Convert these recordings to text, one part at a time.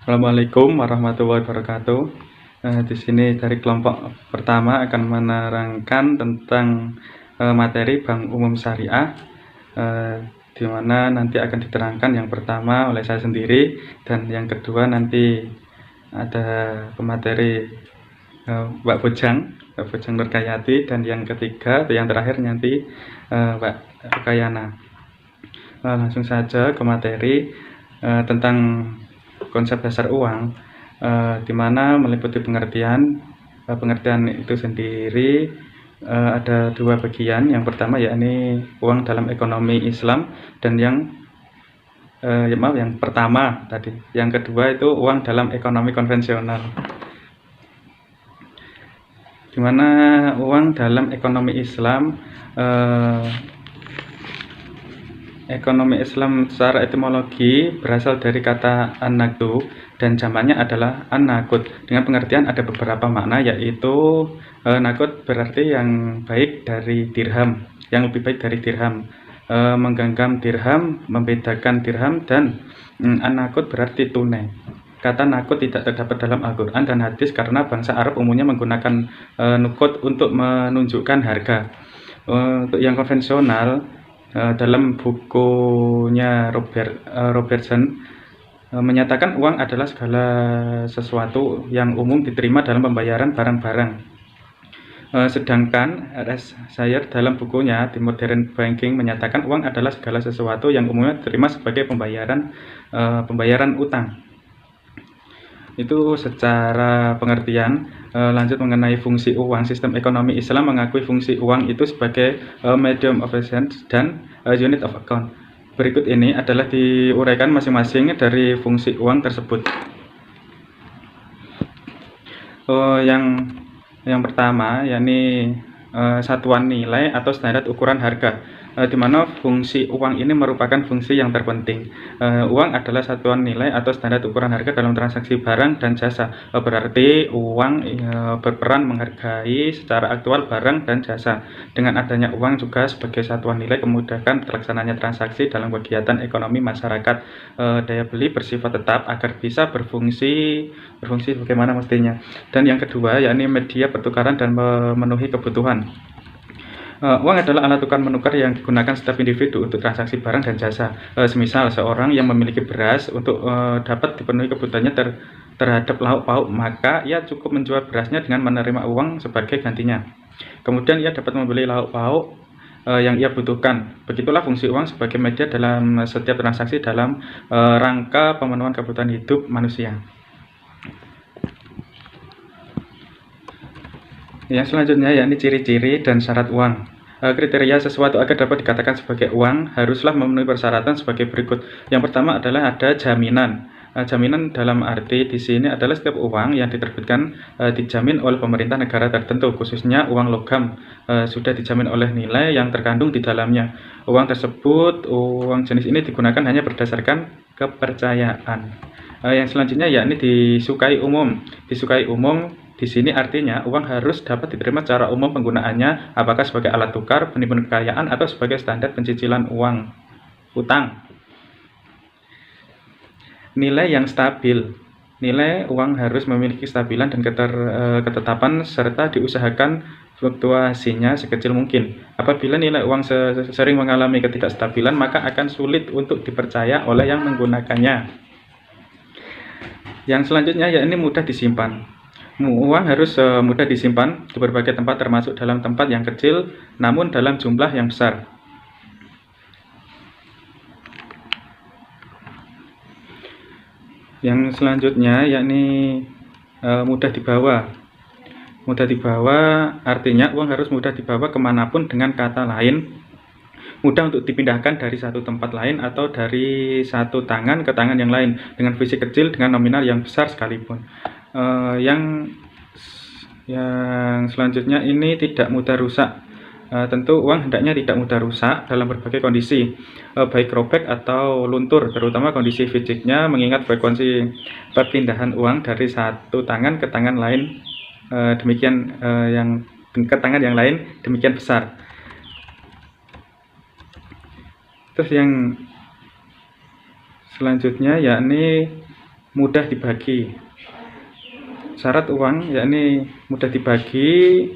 Assalamualaikum warahmatullahi wabarakatuh. Di sini dari kelompok pertama akan menerangkan tentang materi Bank Umum Syariah, di mana nanti akan diterangkan yang pertama oleh saya sendiri, dan yang kedua nanti ada pemateri Mbak Bojang Nurkayati, dan yang ketiga atau yang terakhir nanti Mbak Rukayana. Langsung saja ke materi tentang konsep dasar uang, di mana meliputi pengertian itu sendiri ada dua bagian. Yang pertama yakni uang dalam ekonomi Islam, dan yang pertama tadi. Yang kedua itu uang dalam ekonomi konvensional. Di mana uang dalam ekonomi Islam, ekonomi Islam secara etimologi berasal dari kata an-naqdu dan jamaknya adalah an-naqud. Dengan pengertian ada beberapa makna, yaitu naqud berarti yang baik dari dirham, yang lebih baik dari dirham, menggenggam dirham, membedakan dirham, dan an-naqud berarti tunai. Kata naqud tidak terdapat dalam Al-Quran dan hadis karena bangsa Arab umumnya menggunakan nuqud untuk menunjukkan harga. Untuk yang konvensional, dalam bukunya Robertson menyatakan uang adalah segala sesuatu yang umum diterima dalam pembayaran barang-barang. Sedangkan R.S. Sayer dalam bukunya The Modern Banking menyatakan uang adalah segala sesuatu yang umumnya diterima sebagai pembayaran utang. Itu secara pengertian. Lanjut mengenai fungsi uang, sistem ekonomi Islam mengakui fungsi uang itu sebagai medium of exchange dan unit of account. Berikut ini adalah diuraikan masing-masing dari fungsi uang tersebut. Yang pertama yakni satuan nilai atau standar ukuran harga, di mana fungsi uang ini merupakan fungsi yang terpenting. Uang adalah satuan nilai atau standar ukuran harga dalam transaksi barang dan jasa. Berarti uang berperan menghargai secara aktual barang dan jasa. Dengan adanya uang juga sebagai satuan nilai memudahkan terlaksananya transaksi dalam kegiatan ekonomi masyarakat. Daya beli bersifat tetap agar bisa berfungsi bagaimana mestinya. Dan yang kedua yakni media pertukaran dan memenuhi kebutuhan. Uang adalah alat tukar menukar yang digunakan setiap individu untuk transaksi barang dan jasa. Semisal seorang yang memiliki beras untuk dapat dipenuhi kebutuhannya terhadap lauk pauk, maka ia cukup menjual berasnya dengan menerima uang sebagai gantinya. Kemudian ia dapat membeli lauk pauk yang ia butuhkan. Begitulah fungsi uang sebagai media dalam setiap transaksi dalam rangka pemenuhan kebutuhan hidup manusia. Yang selanjutnya yakni ciri-ciri dan syarat uang. Kriteria sesuatu agar dapat dikatakan sebagai uang haruslah memenuhi persyaratan sebagai berikut. Yang pertama adalah ada jaminan. Jaminan dalam arti di sini adalah setiap uang yang diterbitkan dijamin oleh pemerintah negara tertentu, khususnya uang logam sudah dijamin oleh nilai yang terkandung di dalamnya. Uang jenis ini digunakan hanya berdasarkan kepercayaan. Yang selanjutnya yakni disukai umum. Disukai umum di sini artinya uang harus dapat diterima secara umum penggunaannya, apakah sebagai alat tukar, penipuan kekayaan, atau sebagai standar pencicilan uang utang. Nilai yang stabil. Nilai uang harus memiliki kestabilan dan ketetapan serta diusahakan fluktuasinya sekecil mungkin. Apabila nilai uang sering mengalami ketidakstabilan, maka akan sulit untuk dipercaya oleh yang menggunakannya. Yang selanjutnya yakni mudah disimpan. Uang harus mudah disimpan di berbagai tempat, termasuk dalam tempat yang kecil namun dalam jumlah yang besar. Yang selanjutnya yakni mudah dibawa. Mudah dibawa artinya uang harus mudah dibawa kemanapun, dengan kata lain mudah untuk dipindahkan dari satu tempat lain atau dari satu tangan ke tangan yang lain dengan fisik kecil dengan nominal yang besar sekalipun. Yang selanjutnya ini tidak mudah rusak. Tentu uang hendaknya tidak mudah rusak dalam berbagai kondisi, baik robek atau luntur, terutama kondisi fisiknya, mengingat frekuensi perpindahan uang dari satu tangan ke tangan lain demikian besar. Terus yang selanjutnya yakni mudah dibagi. Syarat uang yakni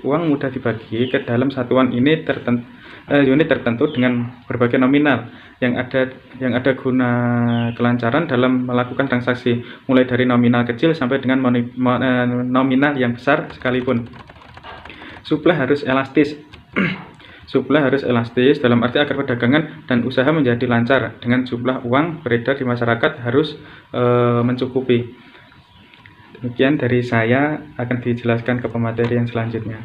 uang mudah dibagi ke dalam satuan unit tertentu dengan berbagai nominal yang ada guna kelancaran dalam melakukan transaksi, mulai dari nominal kecil sampai dengan nominal yang besar sekalipun. Suplai harus elastis. Suplai harus elastis dalam arti agar perdagangan dan usaha menjadi lancar dengan jumlah uang beredar di masyarakat harus mencukupi. Demikian dari saya, akan dijelaskan ke pemateri yang selanjutnya.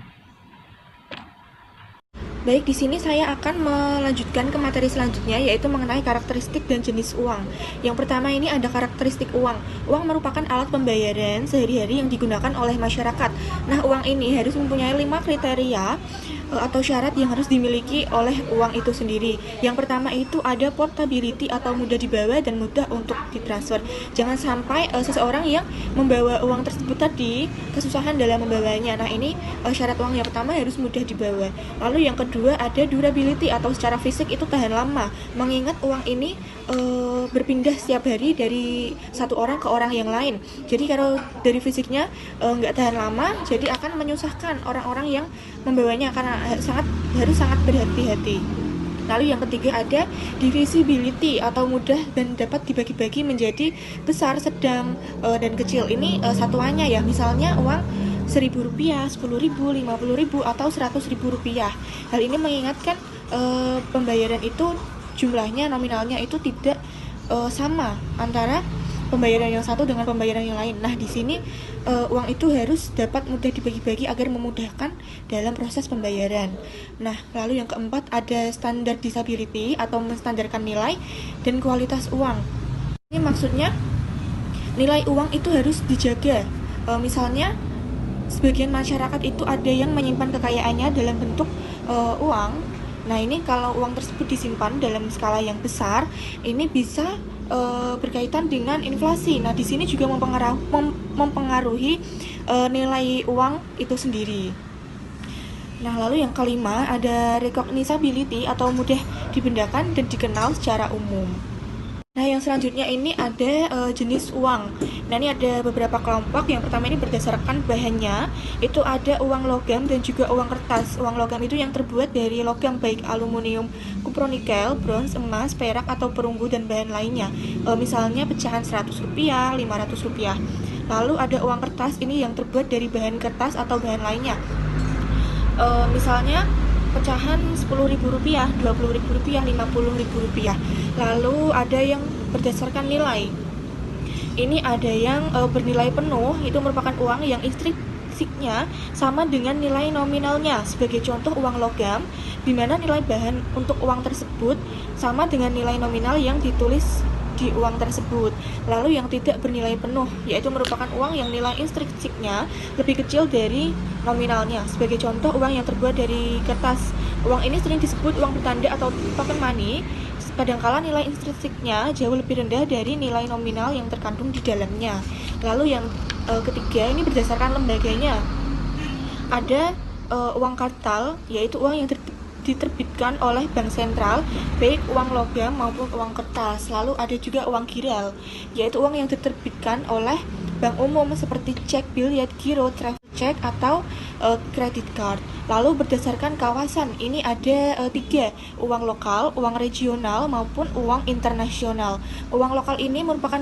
Baik, di sini saya akan melanjutkan ke materi selanjutnya, yaitu mengenai karakteristik dan jenis uang. Yang pertama ini ada karakteristik uang. Uang merupakan alat pembayaran sehari-hari yang digunakan oleh masyarakat. Nah, uang ini harus mempunyai 5 kriteria atau syarat yang harus dimiliki oleh uang itu sendiri. Yang pertama itu ada portability atau mudah dibawa dan mudah untuk ditransfer. Jangan sampai seseorang yang membawa uang tersebut tadi kesusahan dalam membawanya. Nah, ini syarat uang yang pertama harus mudah dibawa. Lalu yang kedua ada durability atau secara fisik itu tahan lama. Mengingat uang ini berpindah setiap hari dari satu orang ke orang yang lain. Jadi kalau dari fisiknya nggak tahan lama, jadi akan menyusahkan orang-orang yang membawanya karena harus sangat berhati-hati. Lalu yang ketiga ada divisibility atau mudah dan dapat dibagi-bagi menjadi besar, sedang, dan kecil. Ini satuannya ya, misalnya uang Rp1.000, Rp10.000, Rp50.000 atau Rp100.000. Hal ini mengingatkan pembayaran itu jumlahnya nominalnya itu tidak sama antara pembayaran yang satu dengan pembayaran yang lain. Nah, di sini uang itu harus dapat mudah dibagi-bagi agar memudahkan dalam proses pembayaran. Nah, lalu yang keempat ada standar disability atau menstandarkan nilai dan kualitas uang. Ini maksudnya nilai uang itu harus dijaga. Misalnya sebagian masyarakat itu ada yang menyimpan kekayaannya dalam bentuk uang. Nah, ini kalau uang tersebut disimpan dalam skala yang besar, ini bisa berkaitan dengan inflasi. Nah, di sini juga mempengaruhi nilai uang itu sendiri. Nah, lalu yang kelima ada recognizability atau mudah dibedakan dan dikenal secara umum. Nah, yang selanjutnya ini ada jenis uang. Nah, ini ada beberapa kelompok. Yang pertama ini berdasarkan bahannya. Itu ada uang logam dan juga uang kertas. Uang logam itu yang terbuat dari logam baik aluminium, kupronikel, bronze, emas, perak atau perunggu dan bahan lainnya. Misalnya pecahan Rp100, Rp500. Lalu ada uang kertas ini yang terbuat dari bahan kertas atau bahan lainnya. Misalnya pecahan Rp10.000, Rp20.000, Rp50.000. Lalu ada yang berdasarkan nilai. Ini ada yang bernilai penuh, itu merupakan uang yang instruksiknya sama dengan nilai nominalnya. Sebagai contoh uang logam, di mana nilai bahan untuk uang tersebut sama dengan nilai nominal yang ditulis di uang tersebut. Lalu yang tidak bernilai penuh, yaitu merupakan uang yang nilai instruksiknya lebih kecil dari nominalnya. Sebagai contoh uang yang terbuat dari kertas. Uang ini sering disebut uang bertanda atau token money. Kadangkala nilai instruksiknya jauh lebih rendah dari nilai nominal yang terkandung di dalamnya. Lalu yang ketiga ini berdasarkan lembaganya. Ada uang kartal, yaitu uang yang diterbitkan oleh bank sentral, baik uang logam maupun uang kertas. Lalu ada juga uang giral, yaitu uang yang diterbitkan oleh bank umum seperti cek, biliet, giro, travel check atau credit card. Lalu berdasarkan kawasan, ini ada 3, uang lokal, uang regional maupun uang internasional. Uang lokal ini merupakan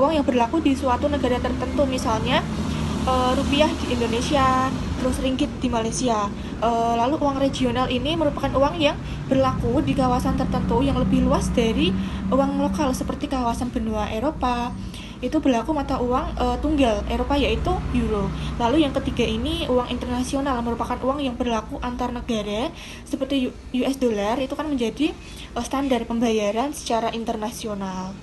uang yang berlaku di suatu negara tertentu, misalnya rupiah di Indonesia, terus ringgit di Malaysia. Lalu uang regional ini merupakan uang yang berlaku di kawasan tertentu yang lebih luas dari uang lokal seperti kawasan benua Eropa. Itu berlaku mata uang tunggal Eropa yaitu euro. Lalu yang ketiga ini uang internasional, merupakan uang yang berlaku antar negara seperti US dollar, itu kan menjadi standar pembayaran secara internasional.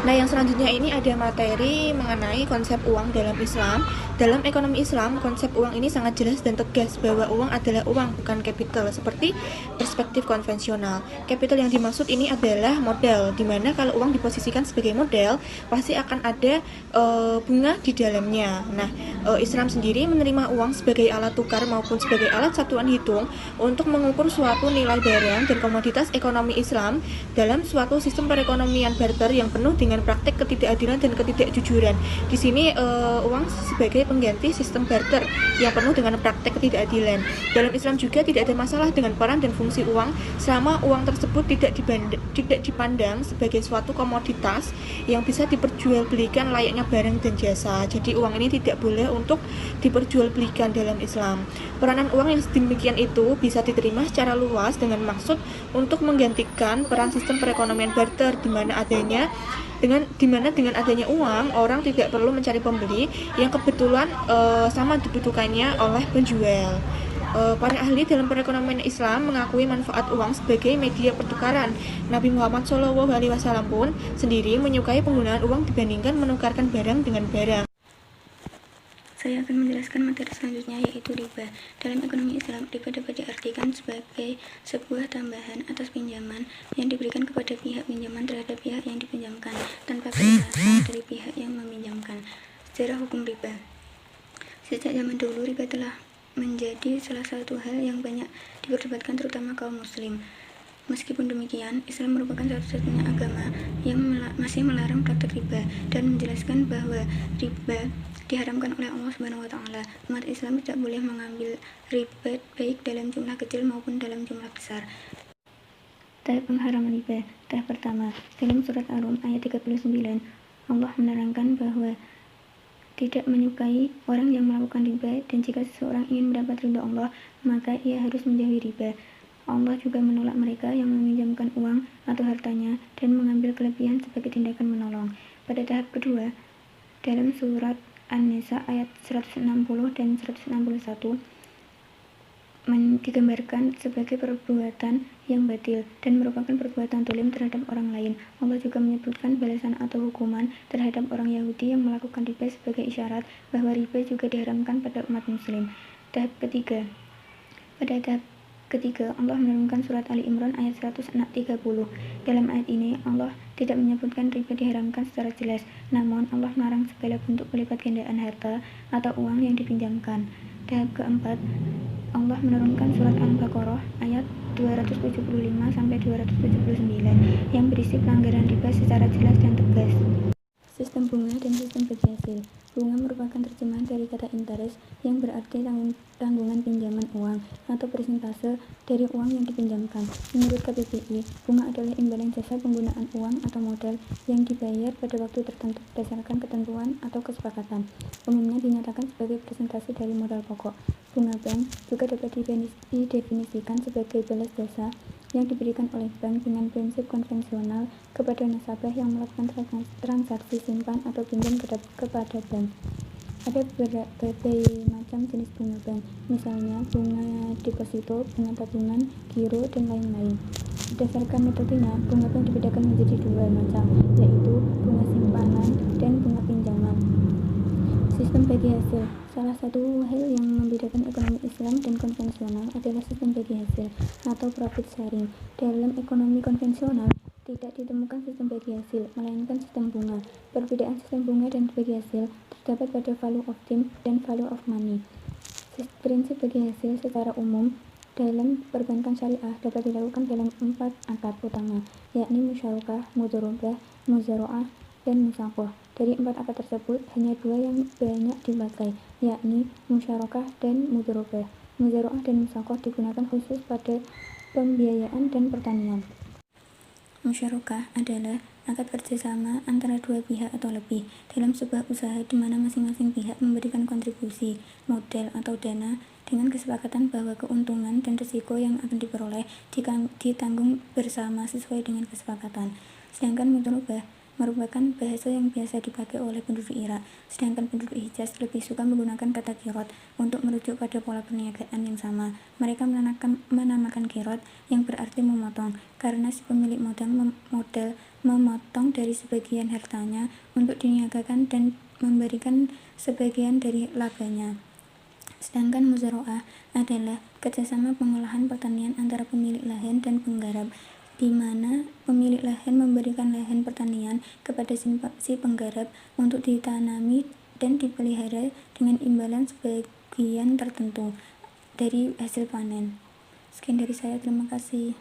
Nah, yang selanjutnya ini ada materi mengenai konsep uang dalam Islam. Dalam ekonomi Islam, konsep uang ini sangat jelas dan tegas bahwa uang adalah uang, bukan capital, seperti perspektif konvensional. Capital yang dimaksud ini adalah modal, di mana kalau uang diposisikan sebagai modal, pasti akan ada bunga di dalamnya. Nah, Islam sendiri menerima uang sebagai alat tukar maupun sebagai alat satuan hitung untuk mengukur suatu nilai barang dan komoditas ekonomi Islam dalam suatu sistem perekonomian barter yang penuh dengan dengan praktek ketidakadilan dan ketidakjujuran. Di sini uang sebagai pengganti sistem barter yang penuh dengan praktek ketidakadilan. Dalam Islam juga tidak ada masalah dengan peran dan fungsi uang selama uang tersebut tidak dipandang sebagai suatu komoditas yang bisa diperjualbelikan layaknya barang dan jasa. Jadi uang ini tidak boleh untuk diperjualbelikan dalam Islam. Peranan uang yang sedemikian itu bisa diterima secara luas dengan maksud untuk menggantikan peran sistem perekonomian barter di mana dengan adanya uang orang tidak perlu mencari pembeli yang kebetulan sama dibutuhkannya oleh penjual. Para ahli dalam perekonomian Islam mengakui manfaat uang sebagai media pertukaran. Nabi Muhammad SAW pun sendiri menyukai penggunaan uang dibandingkan menukarkan barang dengan barang. Saya akan menjelaskan materi selanjutnya, yaitu riba. Dalam ekonomi Islam, riba dapat diartikan sebagai sebuah tambahan atas pinjaman yang diberikan kepada pihak pinjaman terhadap pihak yang dipinjamkan tanpa keikhlasan dari pihak yang meminjamkan. Sejarah hukum riba. Sejak zaman dulu, riba telah menjadi salah satu hal yang banyak diperdebatkan terutama kaum muslim. Meskipun demikian, Islam merupakan satu-satunya agama yang masih melarang praktek riba dan menjelaskan bahwa riba diharamkan oleh Allah Subhanahu wa Ta'ala. Umat Islam tidak boleh mengambil riba baik dalam jumlah kecil maupun dalam jumlah besar. Tahap pengharaman riba. Tahap pertama, dalam surat Ar-Rum ayat 39, Allah menerangkan bahwa tidak menyukai orang yang melakukan riba, dan jika seseorang ingin mendapat ridha Allah, maka ia harus menjauhi riba. Allah juga menolak mereka yang meminjamkan uang atau hartanya dan mengambil kelebihan sebagai tindakan menolong. Pada tahap kedua, dalam surat An-Nisa ayat 160 dan 161 digambarkan sebagai perbuatan yang batil dan merupakan perbuatan zalim terhadap orang lain. Allah juga menyebutkan balasan atau hukuman terhadap orang Yahudi yang melakukan riba sebagai isyarat bahwa riba juga diharamkan pada umat muslim. Tahap ketiga. Pada tahap ketiga, Allah menurunkan surat Ali Imran ayat 130. Dalam ayat ini, Allah tidak menyebutkan riba diharamkan secara jelas, namun Allah melarang segala bentuk pelipat gandaan harta atau uang yang dipinjamkan. Tahap keempat, Allah menurunkan surat Al-Baqarah ayat 275-279 yang berisi pelanggaran riba secara jelas dan tegas. Sistem bunga dan sistem bagi hasil. Bunga merupakan terjemahan dari kata interest yang berarti tanggungan pinjaman uang atau persentase dari uang yang dipinjamkan. Menurut KBBI, bunga adalah imbalan jasa penggunaan uang atau modal yang dibayar pada waktu tertentu berdasarkan ketentuan atau kesepakatan. Umumnya dinyatakan sebagai persentase dari modal pokok. Bunga bank juga dapat didefinisikan sebagai balas jasa yang diberikan oleh bank dengan prinsip konvensional kepada nasabah yang melakukan transaksi simpan atau pinjam kepada bank. Ada berbagai macam jenis bunga bank, misalnya bunga deposito, bunga tabungan, giro, dan lain-lain. Berdasarkan metodenya, bunga bank dibedakan menjadi dua macam, yaitu bunga simpanan dan bunga pinjaman. Sistem bagi hasil. Salah satu hal yang membedakan ekonomi Islam dan konvensional adalah sistem bagi hasil atau profit sharing. Dalam ekonomi konvensional, tidak ditemukan sistem bagi hasil, melainkan sistem bunga. Perbedaan sistem bunga dan bagi hasil terdapat pada value of time dan value of money. Prinsip bagi hasil secara umum dalam perbankan syariah dapat dilakukan dalam 4 akad utama, yakni musyarakah, mudharabah, muzaroah, dan musyakoh. Dari 4 akad tersebut, hanya 2 yang banyak dipakai, yakni musyarakah dan mudharabah. Muzaroah dan musyakoh digunakan khusus pada pembiayaan dan pertanian. Musyarakah adalah akad kerjasama antara dua pihak atau lebih dalam sebuah usaha di mana masing-masing pihak memberikan kontribusi, modal atau dana dengan kesepakatan bahwa keuntungan dan risiko yang akan diperoleh ditanggung bersama sesuai dengan kesepakatan. Sedangkan mudharabah merupakan bahasa yang biasa dipakai oleh penduduk Irak, sedangkan penduduk Hijaz lebih suka menggunakan kata kirot untuk merujuk pada pola perniagaan yang sama. Mereka menamakan kirot yang berarti memotong, karena si pemilik modal memotong dari sebagian hartanya untuk diniagakan dan memberikan sebagian dari labanya. Sedangkan muzaroah adalah kerjasama pengolahan pertanian antara pemilik lahan dan penggarap, di mana pemilik lahan memberikan lahan pertanian kepada si penggarap untuk ditanami dan dipelihara dengan imbalan sebagian tertentu dari hasil panen. Sekian dari saya, terima kasih.